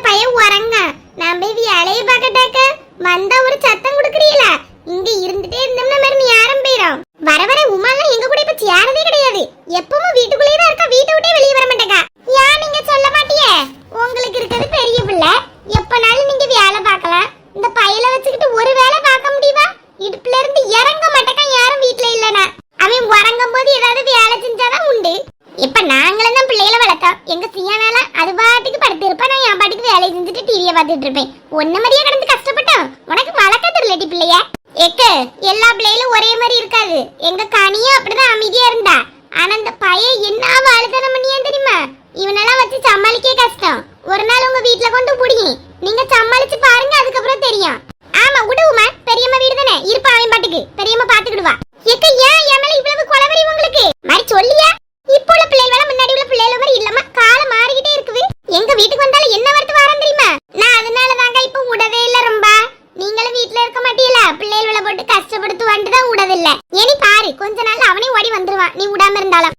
பையன் உறங்க. நான் போய் வேலையை பார்க்கட்டாக்க வந்தா ஒரு சத்தம் கொடுக்குறீல. இங்க இருந்துட்டே இருந்தோம்னா மறுபடி யாரும் போயிடும். வர வர உமாலாம் எங்க கூட இப்ப சேரதே கிடையாது. எப்பவும் வீட்டுக்குள்ளேயே தான் இருக்கா, வீட்டை விட்டே வெளியே வர மாட்டேங்க. ஏன் நீங்க சொல்ல மாட்டியே? உங்களுக்கு இருக்கிறது பெரிய பிள்ளை, எப்பனாலும் நீங்க வேலை பார்க்கலாம். இந்த பையில வச்சுக்கிட்டு ஒரு வேலை பார்க்க முடியுமா? இடுப்புல இருந்து இறங்க மாட்டேங்க யாரும் வீட்டுல இல்லனா. அவன் உறங்கும் போது ஏதாவது வேலை செஞ்சாதான் உண்டு. இப்ப நாங்களும் தான் பிள்ளைகளை வளர்த்தோம். எங்க சியானால அது பாட்டுக்கு படுத்து இருப்பா, நான் என் பாட்டுக்கு வேலையை செஞ்சுட்டு டிவியை பார்த்துட்டு இருப்பேன். ஒன்ன மாதிரியே கிடந்து கஷ்டப்பட்டோம். உனக்கு வளர்க்க தெரியலடி பிள்ளைய. எக்கு எல்லா பிள்ளைகளும் ஒரே மாதிரி இருக்காது. எங்க கனியும் அப்படிதான் அமைதியா இருந்தா. ஆனா அந்த பையன் என்ன வாழுதனம் பண்ணியா தெரியுமா? இவனெல்லாம் வச்சு சமாளிக்க கஷ்டம். ஒரு நாள் உங்க வீட்டுல கொண்டு புடிங்க, நீங்க சமாளிச்சு பாருங்க, அதுக்கப்புறம் தெரியும். ஆமா விடுவுமா, பெரியம்மா வீடு தானே இருப்பா, அவன் பாட்டுக்கு பெரியம்மா பாத்துக்கிடுவா. எக்க ஏன் என் மேல இவ்வளவு கொலவரி உங்களுக்கு? மாதிரி சொல்லியா? இப்போ உள்ள பிள்ளைகள முன்னாடி உள்ள பிள்ளைகள மாதிரி இல்லம்மா, காலம் மாறிக்கிட்டே இருக்குது. எங்க வீட்டுக்கு வந்தாலும் என்ன வரத்து வரேன் தெரியுமா? நான் அதனால தாங்க இப்ப விடவே இல்ல. ரொம்ப நீங்களும் வீட்டுல இருக்க மாட்டீங்களா, பிள்ளைகளை போட்டு கஷ்டப்படுத்து வந்துதான் விடவில்லை. இனி பாரு கொஞ்ச நாள் அவனே ஓடி வந்துருவான், நீ விடாம இருந்தாலும்.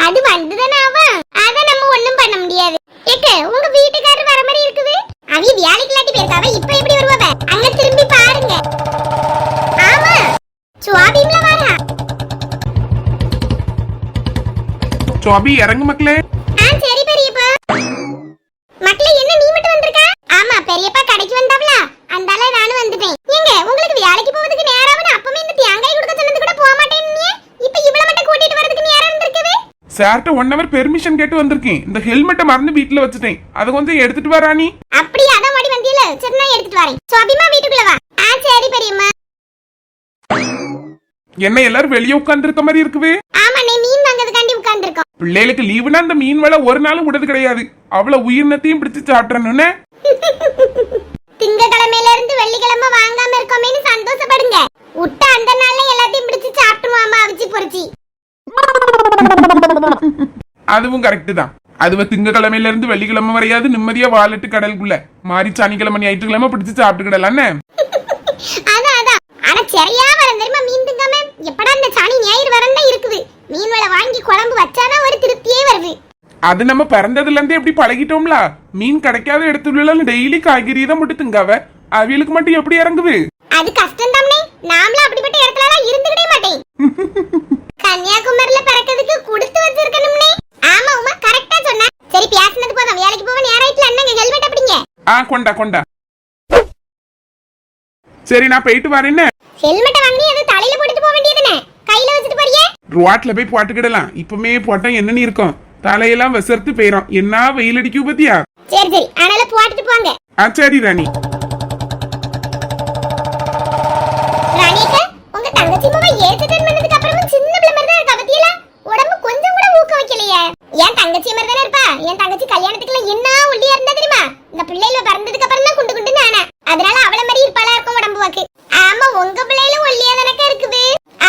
அது வந்துதானே அவன், அத நம்ம ஒண்ணும் பண்ண முடியாது. ஏக்க உங்க வீட்டுக்காரர் வர மாதிரி இருக்குது. அவிய வேலைக்கு இல்லாட்டி போயிருக்காவ, இப்ப எப்படி வருவாவ? அங்க திரும்பி பாருங்க. ஆமா சுவாபிம்ல வரா. சுவாபி இறங்கு மக்களே. சரி பெரியப்பா. மக்களே என்ன நீ மட்டும் வந்திருக்க? ஆமா பெரியப்பா கடைக்கு வந்தாவல, அந்தால நானும் வந்துட்டேன். ஏங்க உங்களுக்கு வேலைக்கு போறதுக்கு நேராவன அப்பமே இந்த தேங்காய் கொடுக்க சொன்னது கூட போக மாட்டேன்னு இப்ப இவ்வளவு மட்டும் கூட்டிட்டு வரதுக்கு நேரா வந்திருக்கவே. சார்ட்ட 1 hour பெர்மிஷன் கேட்டு வந்திருக்கேன். இந்த ஹெல்மெட்டை மறந்து வீட்ல வச்சிட்டேன், அத கொஞ்சம் எடுத்துட்டு வா ராணி. அப்படியே அதான் ஓடி வந்தியல, சரி நான் எடுத்துட்டு வரேன். சுவாபிமா வீட்டுக்குள்ள வா. சரி பெரியம்மா. என்ன எல்லாரும் வெளியே உட்கார்ந்து இருக்க மாதிரி இருக்குது? ஆமா நீ மீன் வாங்குறதுக்காண்டி உட்கார்ந்து இருக்கோம். பிள்ளைகளுக்கு லீவுனா அந்த மீன் வேலை ஒரு நாளும் விடுறது கிடையாது. அவ்வளவு உயிரினத்தையும் பிடிச்சு சாப்பிடணும்னு. திங்கக்கிழமையில இருந்து வெள்ளிக்கிழமை வாங்காம இருக்கோமேன்னு சந்தோஷப்படுங்க. விட்ட அந்த நாள்ல எல்லாத்தையும் பிடிச்சு சாப்பிட்டுவாமா அவிச்சு பொரிச்சி. அதுவும் கரெக்ட் தான். அதுவ திங்கக்கிழமையில இருந்து வெள்ளிக்கிழமை வரையாவது நிம்மதியா வாழட்டு கடலுக்குள்ள மாறி சனிக்கிழமை ஞாயிற்றுக்கிழமை பிடிச்சு சாப்பிட்டுக்கிடலான்னு. அதான் அதான். ஆனா சரியா வரம் தெரியுமா மீன் திங்காம? எப்படா இந்த சனி ஞாயிறு வரண்டா இருக்குது. மீன் வலை வாங்கி குழம்பு வச்சாதான் ஒரு திருப்தியே வருது. அது நம்ம பிறந்ததுல இருந்தே எப்படி பழகிட்டோம்ல. மீன் கிடைக்காத இடத்துல டெய்லி காய்கறி தான் மட்டும் திங்காவ, அவியலுக்கு மட்டும் எப்படி இறங்குது? அது கஷ்டம் தானே. நாமளா அப்படிப்பட்ட இடத்துல எல்லாம் இருந்துக்கிட்டே மாட்டேன். கன்னியாகுமரியில பிறக்கிறதுக்கு கொடுத்து வச்சிருக்கணும்னே. ஆமா உமா கரெக்டா சொன்ன. சரி பேசினது போதும், வேலைக்கு போக நேராயிட்டுல. அண்ணங்க ஹெல்மெட் அப்படிங்க. கொண்டா கொண்டா. சரி நான் போயிட்டு வரேன். ஹெல்மெட் வாங்கி அது தலையில போட்டுட்டு போக வேண்டியதுனே, கையில வச்சிட்டு போறியே. ரோட்ல போய் போட்டுக்கிடலாம். இப்பமே போட்டா என்னன்னு இருக்கும், தலையெல்லாம் விசர்த்து போயிரும். என்ன வெயில் அடிக்கும் பத்தியா? சரி சரி அதனால போட்டுட்டு போங்க. சரி ராணி. ராணிக்கா உங்க தங்கச்சி மாமா ஏஜென்ட் பண்ணதுக்கு அப்புறமும் சின்ன பிள்ளை மாதிரி தான் இருக்கா பத்தியல. உடம்பு கொஞ்சம் கூட ஊக்க வைக்கலையே. என் தங்கச்சி மாதிரி தானே இருப்பா. என் தங்கச்சி கல்யாணத்துக்குள்ள என்ன ஒல்லியா இருந்தா தெரியுமா? இந்த பிள்ளைல பிறந்ததுக்கு அப்புறம் தான் குண்டு குண்டு நானா, அதனால அவள மாதிரி இருப்பாளா இருக்கும் உடம்பு வாக்கு. ஆமா உங்க பிள்ளைல ஒல்லியா தானக்கா இருக்குது.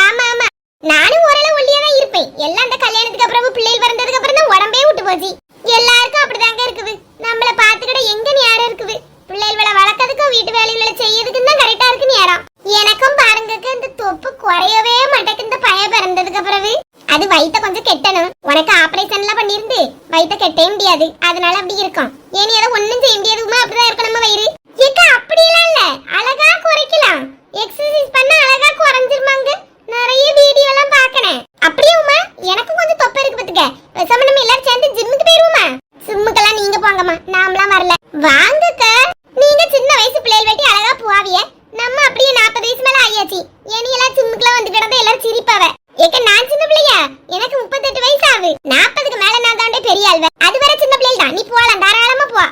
ஆமா ஆமா நானும் ஓரளவு ஒல்லியா தான் இருப்பேன். எல்லாம் அந்த கல்யாணத்துக்கு அப்புறம் பிள்ளைகள் பிறந்ததுக்கு அப்புறம் தான் உடம்பே விட்டு போச்சு. எல்லாருக்கும் அப்படிதாங்க இருக்குது. நம்மள பாத்துக்கிட எங்க நேரம் இருக்குது? பிள்ளைகளை வளர்க்கறதுக்கும் வீட்டு வேலைகளை செய்யறதுக்கும் தான் கரெக்டா இருக்கு நேரம். எனக்கும் பாருங்க இந்த தொப்பு குறையவே மாட்டேங்குது இந்த பையன் பிறந்ததுக்கு அப்புறம். அது வயித்த கொஞ்சம் கெட்டணும். உனக்கு ஆபரேஷன் எல்லாம் பண்ணிருந்து வயித்த கெட்டே முடியாது, அதனால அப்படி இருக்கும். ஏனி அதை ஒண்ணும் செய்ய முடியாதுமா, அப்படிதான் இருக்கு நம்ம வயிறு. ஏக்கா அப்படியெல்லாம் இல்ல, அழகா குறைக்கலாம். எக்ஸசைஸ் பண்ண அழகா குறைஞ்சிருமாங்க. நிறைய வீடியோ எல்லாம் பாக்கறேன். அப்படியே உமா எனக்கும் கொஞ்சம் தொப்பை இருக்கு பாத்துக்க. பேசாம நம்ம எல்லாரும் சேர்ந்து ஜிம்முக்கு போயிருவோமா? ஜிம்முக்கெல்லாம் நீங்க போங்கம்மா, நாமலாம் வரல. வாங்கக்கா, நீங்க சின்ன வயசு பிள்ளைகள் வெட்டி அழகா போவாவிய. நம்ம அப்படியே 40 வயசு மேல ஆயாச்சு. ஏனி எல்லாம் ஜிம்முக்குலாம் வந்து கிடந்தா எல்லாரும் சிரிப்பாவ. ஏக்க நான் சின்ன பிள்ளையா, எனக்கு 38 வயசு ஆகுது. 40க்கு மேல நான் தாண்டே பெரிய ஆள்வ. அது வரை சின்ன பிள்ளைகள் தான். நீ போலாம், தாராளமா போ.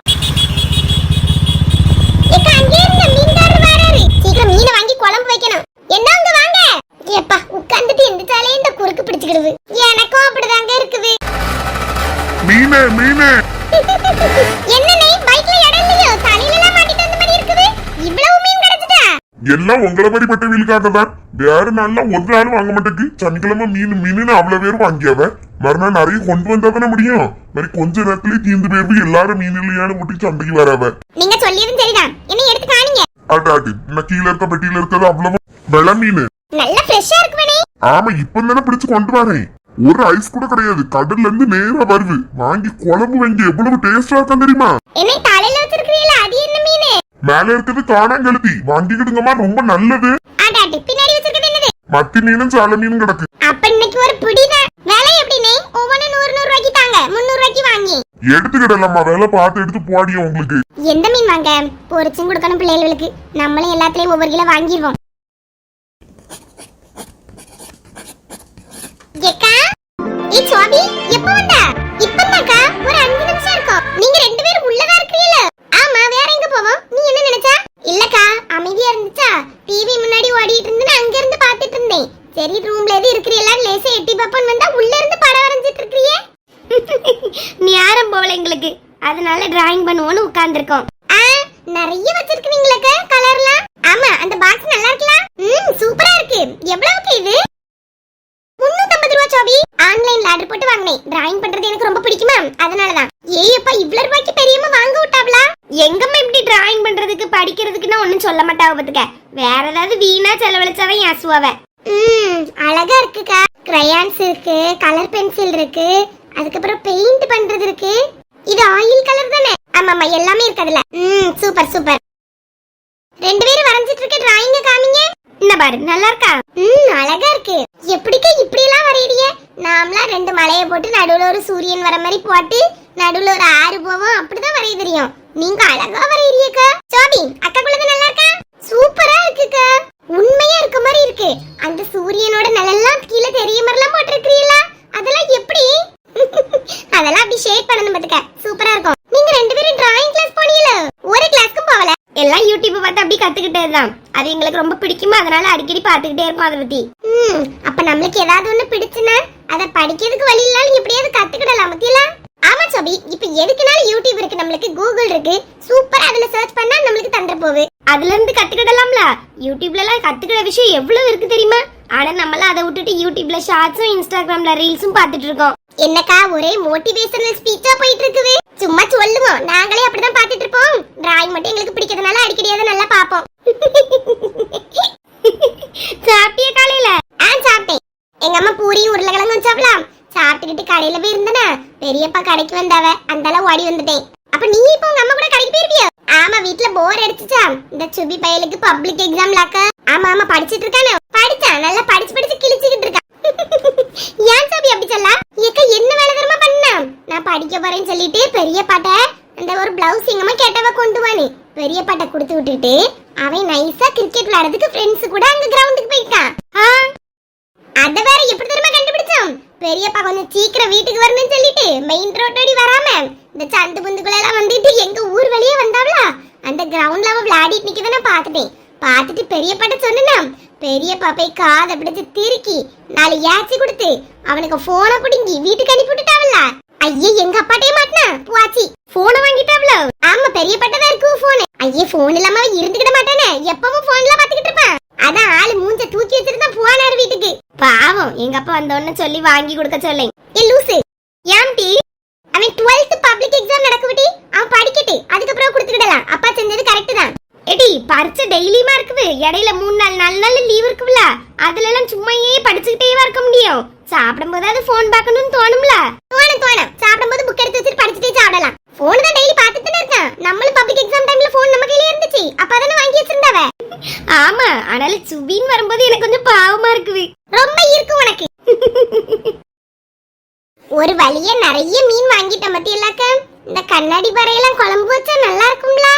ஏக்க அங்கே இருந்த மீன்காரர் வராரு. சீக்கிரம் மீனை வாங்கி குழம்பு வைக்கணும். என்ன அங்க வாங்க. ஏப்பா உட்கார்ந்துட்டு எந்திச்சாலே இந்த குறுக்கு பிடிச்சுக்கிடுது. எனக்கும் அப்படிதாங்க இருக்குது. மீனே மீனே. என்னனே பைக்ல இடம் இல்லையோ? தலையில எல்லாம் மாட்டிட்டு வந்த மாதிரி இருக்குது. இவ்வளவு மீன் கிடைச்சிட்டா? எல்லாம் உங்களை மாதிரி பட்ட வீலுக்காக தான். வேற நாள்ல ஒரு நாள் வாங்க மாட்டேக்கு. சனிக்கிழமை மீன் அவ்வளவு பேர் வாங்கியாவ. மறுநாள் நிறைய கொண்டு வந்தாதானே முடியும். மாதிரி கொஞ்ச நேரத்திலேயே தீந்து போய் எல்லாரும் மீன் இல்லையான்னு முட்டி சண்டைக்கு வராவ. நீங்க சொல்லியதும் சரிதான். என்ன எடுத்து காணிங்க. ஆட்டாட்டு இன்னும் கீழே இருக்க பெட்டியில இருக்கிறது அவ்வளவு வெள்ள மீன். நல்ல ஃப்ரெஷ்ஷா இருக்குவனே. ஆமா இப்ப தானே பிடிச்சு கொண்டு வரேன். ஒரு ஐஸ் கூட கிடையாது, கடல்ல இருந்து நேரா வருது. வாங்கி குழம்பு வாங்கி எவ்வளவு டேஸ்டா இருக்கும் தெரியுமா? என்ன தலையில வச்சிருக்கீங்களா அது என்ன மீன்? மேல இருக்குது காணாங்கழுத்தி, வாங்கிக்கிடுங்கம்மா, ரொம்ப நல்லது. ஆடாட்டி பின்னாடி வச்சிருக்கிறது என்னது? மத்தி மீனும் சால மீனும் கிடக்கு. அப்ப இன்னைக்கு ஒரு பிடிதான். விலை எப்படினே? ஒவ்வொன்னு 100 ரூபாய்க்கு தாங்க, 300 ரூபாய்க்கு வாங்கி எடுத்துக்கிடலாமா, வேலை பார்த்து எடுத்து போடியும் உங்களுக்கு. எந்த மீன் வாங்க? பொரிச்சும் கொடுக்கணும் பிள்ளைகளுக்கு. நம்மளும் எல்லாத்துலயும் ஒவ்வொரு கிலோ வாங்கிடுவோம். ஏக்கா, ஏ சோபி, எப்ப வந்த? இப்பதான்க்கா, ஒரு 5 நிமிஷம் இருக்கும். நீங்க ரெண்டு பேரும் உள்ளதா இருக்கீங்களா? ஆமா, வேற எங்க போவோம்? நீ என்ன நினைச்சா? இல்லக்கா, அமைதியா இருந்துச்சா? டிவி முன்னாடி ஓடிட்டு இருந்து நான் அங்க இருந்து பாத்துட்டு இருந்தேன். சரி, ரூம்ல எது இருக்கிறீங்களா லேசா எட்டி பாப்பன் வந்தா உள்ள இருந்து படம் வரைஞ்சிட்டு இருக்கீங்க. நேரம் போல எங்களுக்கு, அதனால டிராயிங் பண்ணுவோம்னு உட்கார்ந்திருக்கோம். நிறைய வச்சிருக்கீங்களா கலர்லாம்? ஆமா, அந்த பாக்ஸ் நல்லா இருக்கலாம். சூப்பரா இருக்கு. எவ்வளவுக்கு இது? 350 ரூபாய் சோபி. ஆன்லைன்ல ஆர்டர் போட்டு வாங்கினேன். டிராயிங் பண்றது எனக்கு ரொம்ப பிடிக்குமா, அதனாலதான். ஏய்ப்பா, இவ்வளவு ரூபாய்க்கு பெரியம்மா வாங்க விட்டாப்ல? எங்கம்மா இப்படி டிராயிங் பண்றதுக்கு படிக்கிறதுக்குன்னா ஒண்ணும் சொல்ல மாட்டாவ பாத்துக்க. வேற ஏதாவது வீணா செலவழிச்சாவே ஏசுவாவ. அழகா இருக்குக்கா. கிரையான்ஸ் இருக்கு, கலர் பென்சில் இருக்கு, அதுக்கப்புறம் பெயிண்ட் பண்றது இருக்கு. இது ஆயில் கலர் தானே? ஆமாமா, எல்லாமே இருக்கு அதுல. Super super. ரெண்டு பேரும் வரைஞ்சிட்டு இருக்க டிராயிங்க காமிங்க. என்ன பாரு, நல்லா இருக்கா? அழகா இருக்கு. எப்படிக்கா இப்படி எல்லாம் வரையறீங்க? நாமளா 2 மலையை போட்டு நடுவுல ஒரு சூரியன் வர மாதிரி போட்டு நடுவுல ஒரு ஆறு போவோம், அப்படிதான் வரைய தெரியும். நீங்க அழகா வரையறீங்கக்கா. சோபி, அக்காக்குள்ளது நல்லா இருக்கா? சூப்பரா இருக்குக்கா. உண்மையா இருக்க மாதிரி இருக்கு. அந்த சூரியனோட நிழல்லாம் கீழே தெரிய மாதிரிலாம் போட்டிருக்கீங்களா? அதெல்லாம் எப்படி? அதெல்லாம் அப்படி ஷேட் பண்ணணும் பாத்துக்க, சூப்பரா இருக்கும். நீங்க ரெண்டு பேரும் டிராயிங் கிளாஸ் போனீங்களா? ஒரு கிளாஸ்க்கும் போகல, எல்லாம் யூடியூப் பார்த்து அப்படி கத்துக்கிட்டதுதான். அது எங்களுக்கு ரொம்ப பிடிக்குமா, அதனால அடிக்கடி பாத்துக்கிட்டே இருப்போம் அதை பத்தி. அப்ப நம்மளுக்கு ஏதாவது ஒண்ணு பிடிச்சுன்னா அதை படிக்கிறதுக்கு வழி இல்லாலும் எப்படியாவது கத்துக்கிடலாம் பத்தியில. ஆமா சோபி, இப்ப எதுக்குனாலும் யூடியூப் இருக்கு, நம்மளுக்கு கூகுள் இருக்கு. சூப்பரா அதுல சர்ச் பண்ணா நம்மளுக்கு தந்துற போகுது. அதுல இருந்து கத்துக்கிடலாம்ல. யூடியூப்ல எல்லாம் கத்துக்கிற விஷயம் எவ்வளவு இருக்கு தெரியுமா? ஆனா நம்மளாம் அதை விட்டுட்டு யூடியூப்ல ஷார்ட்ஸும் இன்ஸ்டாகிராம்ல ரீல்ஸும் பாத்துட்டு இருக்கோம். என்னக்கா ஒரே மோட்டிவேஷனல் ஸ்பீச்சா போயிட்டு இருக்குது? சும்மா சொல்லுவோம், நாங்களே அப்படிதான் பாத்துட்டு இருப்போம். டிராயிங் மட்டும் எங்களுக்கு பிடிக்கிறதுனால அடிக்கடி அதை நல்லா பாப்போம். சாப்பிட்டியா காலையில? சாப்பிட்டேன். எங்க அம்மா பூரியும் உருளைக்கிழங்கு வச்சாப்லாம். சாப்பிட்டுக்கிட்டு கடையில போய் இருந்தனா பெரியப்பா கடைக்கு வந்தாவ, அந்தால ஓடி வந்துட்டேன். அப்ப நீ இப்ப உங்க அம்மா கூட கடைக்கு போயிருப்பியா? ஆமா, வீட்டுல போர் அடிச்சுச்சா. இந்த சுபி பையலுக்கு பப்ளிக் எக்ஸாம்லாக்க. ஆமா ஆமா, படிச்சிட்டு இருக்கானே. படிச்சான், நல்லா படிச்சு படிச்சு கிழிச்சுக்கிட்டு இருக்கான். ஏன் சோபி அப்படி சொல்ல? ஏக்கா என்ன வேலை தரமா பண்ணா? நான் படிக்க போறேன்னு சொல்லிட்டு பெரிய பாட்ட அந்த ஒரு பிளவுஸ் எங்கம்மா கேட்டவ கொண்டு வானே. பெரிய பாட்ட கொடுத்து விட்டுட்டு அவன் நைஸா கிரிக்கெட் விளையாடுறதுக்கு ஃப்ரெண்ட்ஸ் கூட அங்க கிரவுண்டுக்கு போயிட்டான். அத வேற எப்படி தெரியுமா கண்டுபிடிச்சோம்? பெரியப்பா கொஞ்சம் சீக்கிரம் வீட்டுக்கு வரணும்னு சொல்லிட்டு மெயின் ரோட்டோடி வராம இந்த சந்து புந்துக்குள்ள எல்லாம் வந்துட்டு எங்க ஊர் வழியே வந்தாவளா, அந்த கிரவுண்ட்ல அவ விளையாடிட்டு நிக்கத நான் பாத்துட்டேன். பாத்துட்டு பெரியப்பாட்ட சொன்னா, பெரியப்பா போய் காதை பிடிச்சு திருக்கி 4 ஏச்சி கொடுத்து அவனுக்கு போனை பிடிங்கி வீட்டுக்கு அனுப்பி விட்டுட்டாவல. ஐயே, எங்க அப்பாட்டே மாட்டினா பூச்சி போனை வாங்கிட்டாவல. ஆமா, பெரியப்பாட்டதான் இருக்கு போனு. ஐயே, போன் இல்லாம இருந்துக்கிட மாட்டானே, எப்பவும் போன்ல பாத்துக்கிட்டு இருப்பான். அதான் ஆளு மூஞ்ச தூக்கி வச்சிருந்தா போனாரு வீட்டுக்கு. பாவம், எங்க அப்பா வந்தோன்னு சொல்லி வாங்கி கொடுக்க சொல்லேன். ஏ லூசு, ஏம்டி அவன் 12th பப்ளிக் எக்ஸாம் நடக்குவிட்டி, அவன் படிக்கட்டு, அதுக்கப்புறம் கொடுத்துக்கிடலாம். அப்பா செஞ்சது கரெக்ட் தான். ஏடி, பரிச்சை டெய்லியுமா இருக்குது, இடையில 3-4 நாள் லீவ் இருக்குல்ல, அதுல எல்லாம் சும்மையே படிச்சுக்கிட்டே இருக்க முடியும். சாப்பிடும் போது அது போன் பார்க்கணும்னு தோணும்ல. தோணும். சாப்பிடும் போது புக் எடுத்து வச்சுட்டு படிச்சுட்டே சாப்பிடலாம். போன் தான் டெய்லி பார்த்துட்டு இருக்கான். நம்மளும் பப்ளிக் எக்ஸாம் டைம்ல போன் நம்ம கையில இருந்துச்சு, அப்பதானே வாங்கி வச்சிருந்தாவ. ஆமா, ஆனாலும் சுபின் வரும்போது எனக்கு கொஞ்சம் பாவமா இருக்குது. ரொம்ப இருக்கு உனக்கு. ஒரு வழியா நிறைய மீன் வாங்கிட்ட மத்தியல்லாக்க. இந்த கண்ணாடி பறையெல்லாம் குழம்பு வச்சா நல்லா இருக்கும்ல?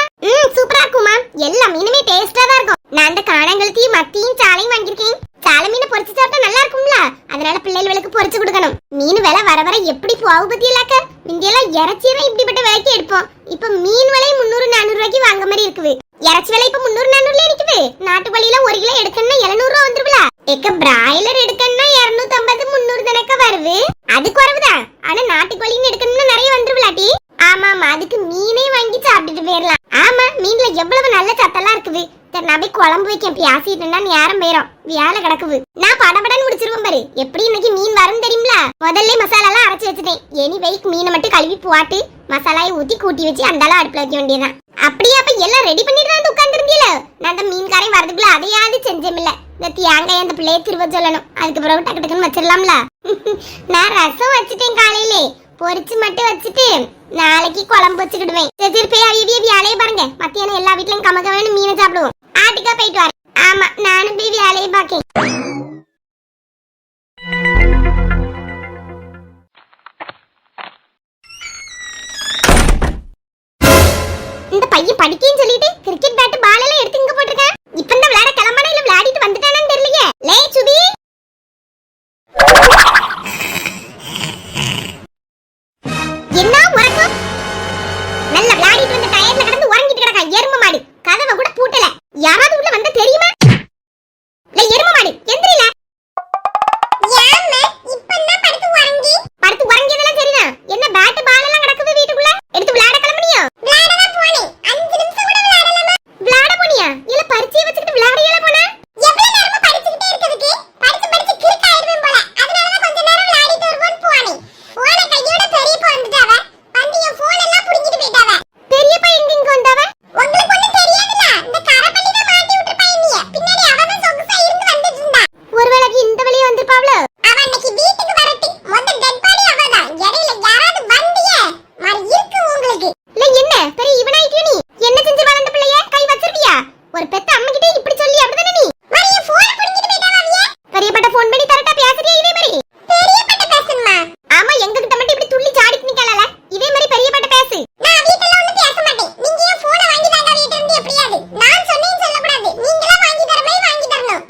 சூப்பரா இருக்குமா? எல்லா மீனுமே டேஸ்டா தான் இருக்கும். நான் அந்த காணாங்கழுத்தையும் மத்தியும் சாலையும் வாங்கியிருக்கேன். சாலை மீனை பொரிச்சு சாப்பிட்டா நல்லா இருக்கும்ல, அதனால பிள்ளைகளுக்கு பொரிச்சு கொடுக்கணும். மீன் விலை வர வர எப்படி போகு பத்தியல்லாக்க. முந்தியெல்லாம் இறைச்சியவே இப்படிப்பட்ட விலைக்கு எடுப்போம். இப்ப மீன் விலை 300-400 ரூபாய்க்கு வாங்க மாதிரி இருக்குது. இறைச்சி விலை இப்ப 300-400 இருக்குது. நாட்டுக்கோழியில 1 கிலோ எடுக்கணும்னா 700 ரூபா வந்துருவல. எக்க பிராய்லர் எடுக்கணும்னா 250-300 தானக்க வருது. அது குறைவுதான். ஆனா நாட்டுக்கோழின்னு எடுக்கணும்னா நிறைய வந்துருவலாட்டி. ஆமா, அதுக்கு மீனே வாங்கி சாப்பிட்டுட்டு போயிடலாம். ஆமா, மீன்ல எவ்வளவு நல்ல சத்தெல்லாம் இருக்குது. சரி, நான் போய் குழம்பு வைக்க பேசிட்டுனா நேரம் போயிடும், வேலை கிடக்குது. நான் படபடன்னு முடிச்சிருவேன் பாரு. எப்படி இன்னைக்கு மீன் வரும் தெரியுங்களா? முதல்ல மசாலா எல்லாம் அரைச்சு வச்சுட்டேன். எனி வைக்கு மீனை மட்டும் கழுவி போட்டு மசாலாயை ஊத்தி கூட்டி வச்சு அந்தாலும் அடுப்புல வைக்க வேண்டியதான். அப்படியே அப்ப எல்லாம் ரெடி பண்ணிட்டு தான் உட்காந்துருந்தீல. நான் அந்த மீன்காரையும் வரதுக்குள்ள அதையாவது செஞ்சமில்ல. இந்த தேங்காய் அந்த பிள்ளைய திருவ சொல்லணும், அதுக்கு பிறகு டக்கு டக்குன்னு வச்சிடலாம்ல. நான் ரசம் வச்சுட்டேன் காலையிலே. பொரிச்சு மட்டும் வச்சுட்டு நாளைக்கு குழம்பு வச்சுக்கிடுவேன். சரி போய் அவிய வேலையை பாருங்க. மத்தியானம் எல்லா வீட்லயும் கமகவன்னு மீனை சாப்பிடுவோம். ஆட்டுக்கா போயிட்டு வரேன். ஆமா நானும் போய் வேலையை பார்க்கேன். இந்த பையன் படிக்கேன்னு சொல்லிட்டு கிரிக்கெட் பேட் பால் எல்லாம் எடுத்து இங்க போட்டுருக்கேன். இப்ப இந்த விளையாட கிளம்பானே இல்ல விளையாடிட்டு வந்துட்டானு தெரியலையே. லே சுபி என்ன உறக்கம்? நல்ல விளையாடிட்டு வந்த டயர்ல கிடந்து உறங்கிட்டு கிடக்கா எரும மாடு. கதவை கூட பூட்டல. யாராவது உள்ள வந்தா தெரியுமா? லே எரும மாடு எந்திரில. யாமே இப்பதான் படுத்து உறங்கியதெல்லாம் சரிதான். என்ன பேட் பால் எல்லாம் கிடக்குது வீட்டுக்குள்ள. எடுத்து விளையாட கிளம்பனியா? விளையாட தான் போனேன். 5 நிமிஷம் கூட விளையாடலாமா? விளையாட போனியா? இல்ல பரிச்சை வச்சிட்டு விளையாடியல போனா? எவ்வளவு நேரமா படிச்சிட்டே இருக்குதுக்கு? படிச்சு கிறுக்க ஆயிடுவேன் போல. அதனால தான் கொஞ்ச நேரம் விளையாடிட்டு வருவோம் போனேன். போன கையோட பெரியப்பா வந்துட்டாவ. வந்து என் போன் எல்லாம் புடிங்கிட்டு போயிட்டாவ. பெரியப்பா எங்க வந்தாவ? உங்களுக்கு ஒண்ணும் தெரியாதுல. இந்த கரப்பள்ளி தான் மாட்டி விட்டுருப்பா என்னைய. பின்னாடி அவ தான் சொகுசா இருந்து வந்துட்டு இருந்தா. ஒருவேளை இந்த வழியா வந்திருப்பாவளோ? அவ அன்னைக்கு வீட்டுக்கு வரட்டி மொத்த டெட் பாடி அவதான். இடையில யாராவது வந்தியே மாதிரி இருக்கு உங்களுக்கு. இல்ல என்ன பெரிய இவனாயிட்டு நீ என்ன செஞ்சு வளர்ந்த பிள்ளைய கை வச்சிருக்கியா? ஒரு பெத்த அம்மா கிட்ட இப்படி சொல்லி அப்படிதானே நீ? மரிய போன் புடிங்கிட்டு போயிட்டாவ அவிய. பெரியப்பட்ட போன் பண்ணி தரட்டா பேசுறியா இதே மாதிரி? பெரியப்பட்ட பேசணுமா? ஆமா எங்க கிட்ட மட்டும் இப்படி துள்ளி சாடிட்டு நிக்கலால. இதே மாதிரி பெரியப்பட்ட பேசு. நான் வீட்ல ஒண்ணும் பேச மாட்டேன். நீங்க ஏன் போனை வாங்கி தாங்க வீட்ல இருந்து எப்படியாவது. நான் சொன்னேன்னு சொல்ல கூடாது. நீங்களா வாங்கி தர மாதிரி வாங்கி தரணும்.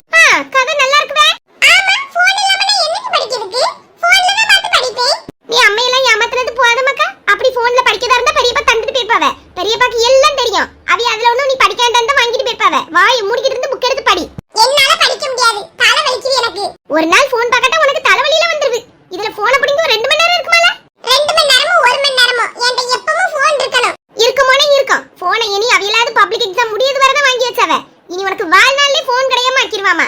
கதை நல்லா இருக்குவே. ஆமா போன் இல்லாம நான் என்னக்கு படிக்கிறதுக்கு? போன்ல தான் பார்த்து படிப்பேன். நீ அம்மையெல்லாம் ஏமாத்துறது போதாமக்கா. அப்படி போன்ல படிக்கதா இருந்தா பெரியப்பா தந்துட்டு போய்ப்பாவ. பெரியப்பாக்கு எல்லாம் தெரியும். அவி அதுல ஒண்ணும் நீ படிக்காண்டா வாங்கிட்டு போய்ப்பாவ. வாய் மூடிக்கிட்டு இருந்து புக் எடுத்து படி. என்னால படிக்க முடியாது. தலை வலிக்குது எனக்கு. ஒரு நாள் போன் பார்க்கட்டா உனக்கு தலைவலியில வந்துருது. இதுல போனை பிடிங்க 2 மணி நேரம் இருக்குமால? 2 மணி நேரமோ 1 மணி நேரமோ என்கிட்ட எப்பவும் போன் இருக்கணும். இருக்குமோனே இருக்கும். போனை இனி அவியலாவது பப்ளிக் எக்ஸாம் முடியது வரதான் வாங்கி வச்சவ. இனி உனக்கு வாழ்நாள்லயே போன் கிடையாம ஆக்கிடுவாமா.